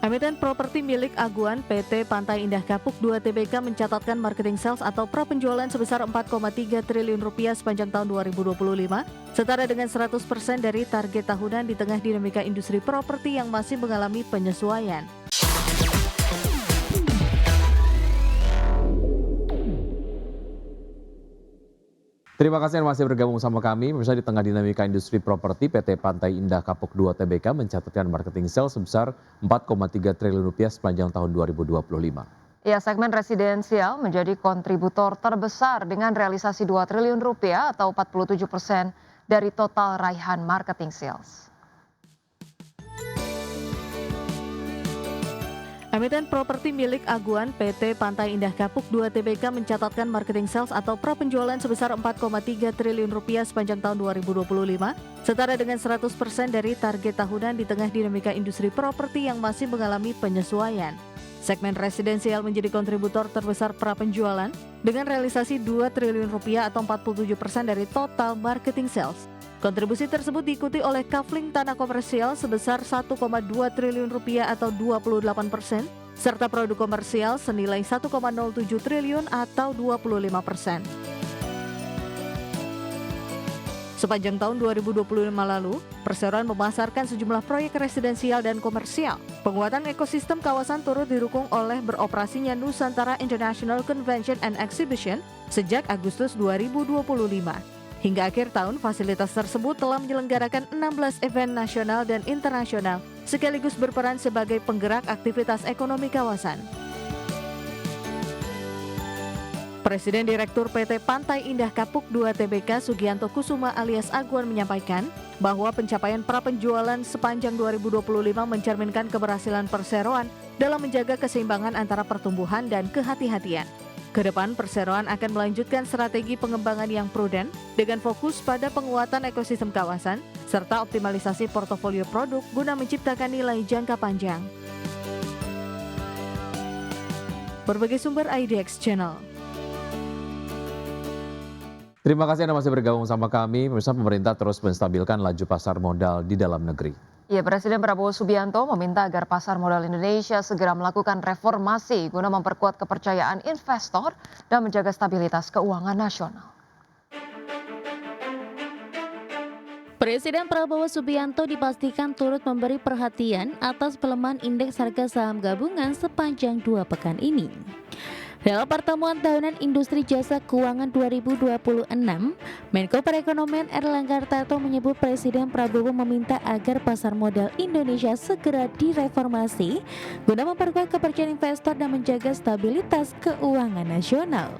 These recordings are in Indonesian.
Emiten properti milik Aguan PT Pantai Indah Kapuk 2 Tbk mencatatkan marketing sales atau prapenjualan sebesar 4,3 triliun rupiah sepanjang tahun 2025, setara dengan 100% dari target tahunan di tengah dinamika industri properti yang masih mengalami penyesuaian. Terima kasih yang masih bergabung sama kami. Pemirsa, di tengah dinamika industri properti, PT Pantai Indah Kapuk 2 Tbk mencatatkan marketing sales sebesar 4,3 triliun rupiah sepanjang tahun 2025. Ya, segmen residensial menjadi kontributor terbesar dengan realisasi 2 triliun rupiah atau 47% dari total raihan marketing sales. Emiten properti milik Aguan PT Pantai Indah Kapuk 2 Tbk mencatatkan marketing sales atau prapenjualan sebesar 4,3 triliun rupiah sepanjang tahun 2025, setara dengan 100% dari target tahunan di tengah dinamika industri properti yang masih mengalami penyesuaian. Segmen residensial menjadi kontributor terbesar prapenjualan dengan realisasi 2 triliun rupiah atau 47% dari total marketing sales. Kontribusi tersebut diikuti oleh kafling tanah komersial sebesar 1,2 triliun rupiah atau 28%, serta produk komersial senilai 1,07 triliun atau 25%. Sepanjang tahun 2025 lalu, perseroan memasarkan sejumlah proyek residensial dan komersial. Penguatan ekosistem kawasan turut didukung oleh beroperasinya Nusantara International Convention and Exhibition sejak Agustus 2025. Hingga akhir tahun, fasilitas tersebut telah menyelenggarakan 16 event nasional dan internasional, sekaligus berperan sebagai penggerak aktivitas ekonomi kawasan. Presiden Direktur PT Pantai Indah Kapuk 2 Tbk Sugianto Kusuma alias Aguan menyampaikan bahwa pencapaian prapenjualan sepanjang 2025 mencerminkan keberhasilan perseroan dalam menjaga keseimbangan antara pertumbuhan dan kehati-hatian. Kedepan, perseroan akan melanjutkan strategi pengembangan yang prudent dengan fokus pada penguatan ekosistem kawasan serta optimalisasi portofolio produk guna menciptakan nilai jangka panjang. Berbagai sumber IDX Channel. Terima kasih Anda masih bergabung sama kami. Pemirsa, pemerintah terus menstabilkan laju pasar modal di dalam negeri. Ya, Presiden Prabowo Subianto meminta agar pasar modal Indonesia segera melakukan reformasi guna memperkuat kepercayaan investor dan menjaga stabilitas keuangan nasional. Presiden Prabowo Subianto dipastikan turut memberi perhatian atas pelemahan indeks harga saham gabungan sepanjang 2 pekan ini. Dalam pertemuan tahunan Industri Jasa Keuangan 2026, Menko Perekonomian Erlangga Hartarto menyebut Presiden Prabowo meminta agar pasar modal Indonesia segera direformasi guna memperkuat kepercayaan investor dan menjaga stabilitas keuangan nasional.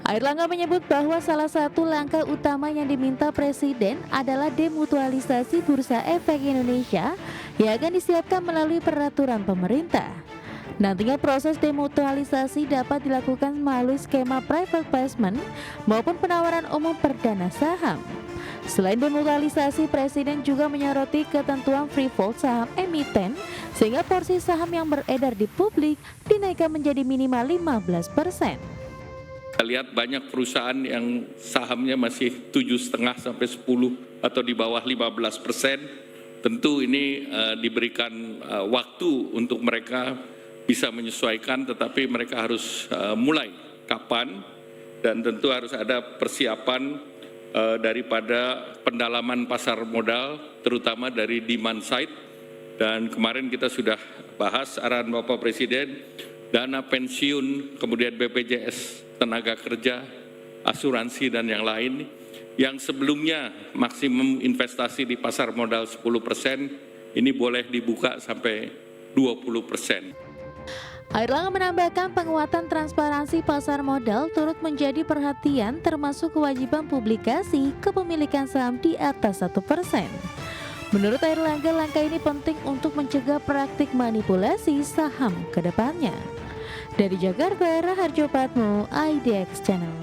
Erlangga menyebut bahwa salah satu langkah utama yang diminta Presiden adalah demutualisasi Bursa Efek Indonesia yang akan disiapkan melalui peraturan pemerintah. Nantinya proses demutualisasi dapat dilakukan melalui skema private placement maupun penawaran umum perdana saham. Selain demutualisasi, Presiden juga menyoroti ketentuan free float saham emiten sehingga porsi saham yang beredar di publik dinaikkan menjadi minimal 15%. Kita lihat banyak perusahaan yang sahamnya masih 7,5 sampai 10 atau di bawah 15%. Tentu ini diberikan waktu untuk mereka bisa menyesuaikan, tetapi mereka harus mulai kapan, dan tentu harus ada persiapan daripada pendalaman pasar modal, terutama dari demand side. Dan kemarin kita sudah bahas arahan Bapak Presiden, dana pensiun, kemudian BPJS tenaga kerja, asuransi dan yang lain, yang sebelumnya maksimum investasi di pasar modal 10%, ini boleh dibuka sampai 20%. Erlangga menambahkan penguatan transparansi pasar modal turut menjadi perhatian termasuk kewajiban publikasi kepemilikan saham di atas 1%. Menurut Erlangga, langkah ini penting untuk mencegah praktik manipulasi saham ke depannya. Dari Jakarta, Raharjo Patmo, IDX Channel.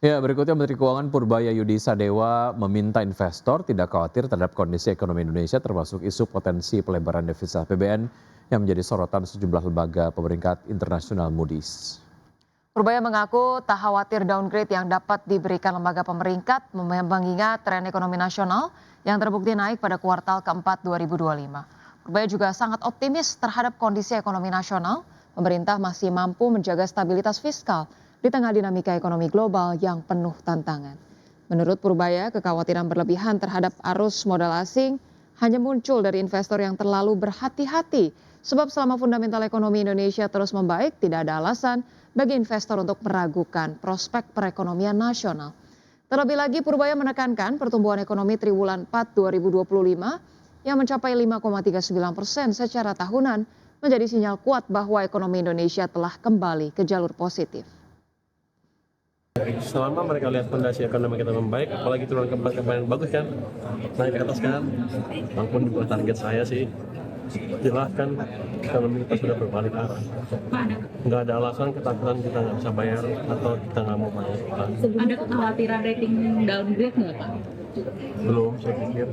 Ya, berikutnya Menteri Keuangan Purbayayudi Sadewa meminta investor tidak khawatir terhadap kondisi ekonomi Indonesia termasuk isu potensi pelebaran devisa APBN yang menjadi sorotan sejumlah lembaga pemeringkat internasional Moody's. Purbaya mengaku tak khawatir downgrade yang dapat diberikan lembaga pemeringkat mengingat tren ekonomi nasional yang terbukti naik pada kuartal keempat 2025. Purbaya juga sangat optimis terhadap kondisi ekonomi nasional. Pemerintah masih mampu menjaga stabilitas fiskal di tengah dinamika ekonomi global yang penuh tantangan. Menurut Purbaya, kekhawatiran berlebihan terhadap arus modal asing hanya muncul dari investor yang terlalu berhati-hati. Sebab selama fundamental ekonomi Indonesia terus membaik, tidak ada alasan bagi investor untuk meragukan prospek perekonomian nasional. Terlebih lagi, Purbaya menekankan pertumbuhan ekonomi triwulan 4 2025 yang mencapai 5,39% secara tahunan menjadi sinyal kuat bahwa ekonomi Indonesia telah kembali ke jalur positif. Selama mereka lihat fondasi ekonomi kita membaik, apalagi turun kemarin bagus kan, naik ke atas kan, walaupun juga target saya sih, jelas kan ekonomi kita sudah berbalik arah. Nggak ada alasan ketakutan kita nggak bisa bayar atau kita nggak mau bayar. Ada kekhawatiran rating downgrade nggak Pak? Belum, saya pikir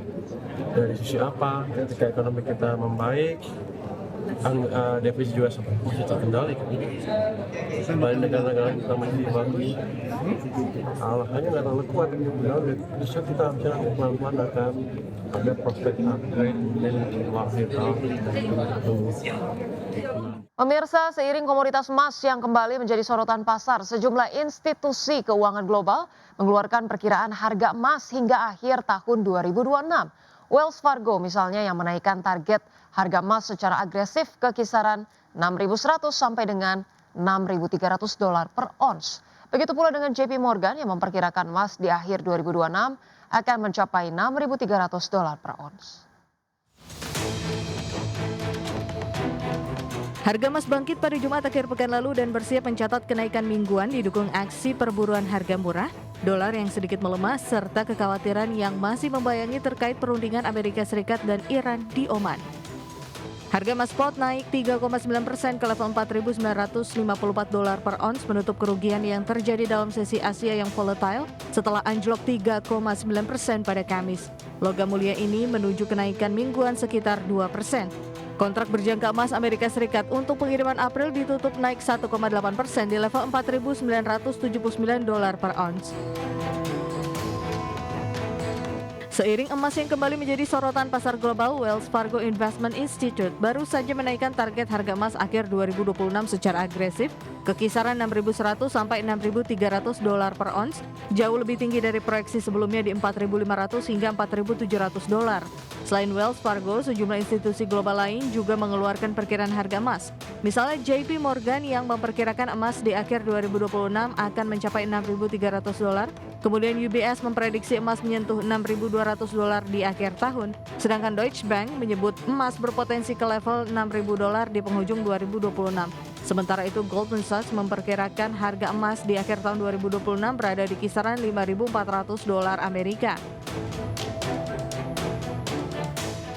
dari sisi apa, ketika ekonomi kita membaik, defisit juga masih terkendali kan. Banyak negara-negara kita masih bagus, alasannya nggak terlalu kuat. Bisa kita bisa pelan-pelan akan ada prospek upgrade dan lahir tahun. Pemirsa, seiring komoditas emas yang kembali menjadi sorotan pasar, sejumlah institusi keuangan global mengeluarkan perkiraan harga emas hingga akhir tahun 2026. Wells Fargo misalnya yang menaikkan target harga emas secara agresif ke kisaran 6.100 sampai dengan 6.300 dolar per ons. Begitu pula dengan JP Morgan yang memperkirakan emas di akhir 2026 akan mencapai 6.300 dolar per ons. Harga emas bangkit pada Jumat akhir pekan lalu dan bersiap mencatat kenaikan mingguan didukung aksi perburuan harga murah, dolar yang sedikit melemah, serta kekhawatiran yang masih membayangi terkait perundingan Amerika Serikat dan Iran di Oman. Harga emas spot naik 3,9% ke level 4.954 dolar per ons, menutup kerugian yang terjadi dalam sesi Asia yang volatile setelah anjlok 3,9% pada Kamis. Logam mulia ini menuju kenaikan mingguan sekitar 2%. Kontrak berjangka emas Amerika Serikat untuk pengiriman April ditutup naik 1,8% di level 4.979 dolar per ons. Seiring emas yang kembali menjadi sorotan pasar global, Wells Fargo Investment Institute baru saja menaikkan target harga emas akhir 2026 secara agresif ke kisaran 6.100 sampai 6.300 dolar per ons, jauh lebih tinggi dari proyeksi sebelumnya di 4.500 hingga 4.700 dolar. Selain Wells Fargo, sejumlah institusi global lain juga mengeluarkan perkiraan harga emas. Misalnya JP Morgan yang memperkirakan emas di akhir 2026 akan mencapai 6.300 dolar. Kemudian UBS memprediksi emas menyentuh 6.200 dolar di akhir tahun. Sedangkan Deutsche Bank menyebut emas berpotensi ke level 6.000 dolar di penghujung 2026. Sementara itu Goldman Sachs memperkirakan harga emas di akhir tahun 2026 berada di kisaran 5.400 dolar Amerika.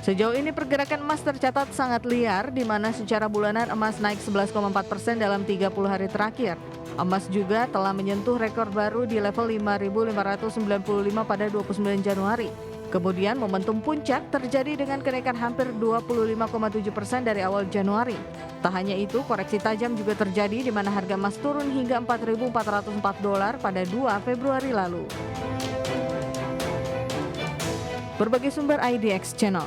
Sejauh ini pergerakan emas tercatat sangat liar, di mana secara bulanan emas naik 11,4% dalam 30 hari terakhir. Emas juga telah menyentuh rekor baru di level 5.595 pada 29 Januari. Kemudian momentum puncak terjadi dengan kenaikan hampir 25,7% dari awal Januari. Tak hanya itu, koreksi tajam juga terjadi di mana harga emas turun hingga 4.404 dolar pada 2 Februari lalu. Berbagai sumber IDX Channel.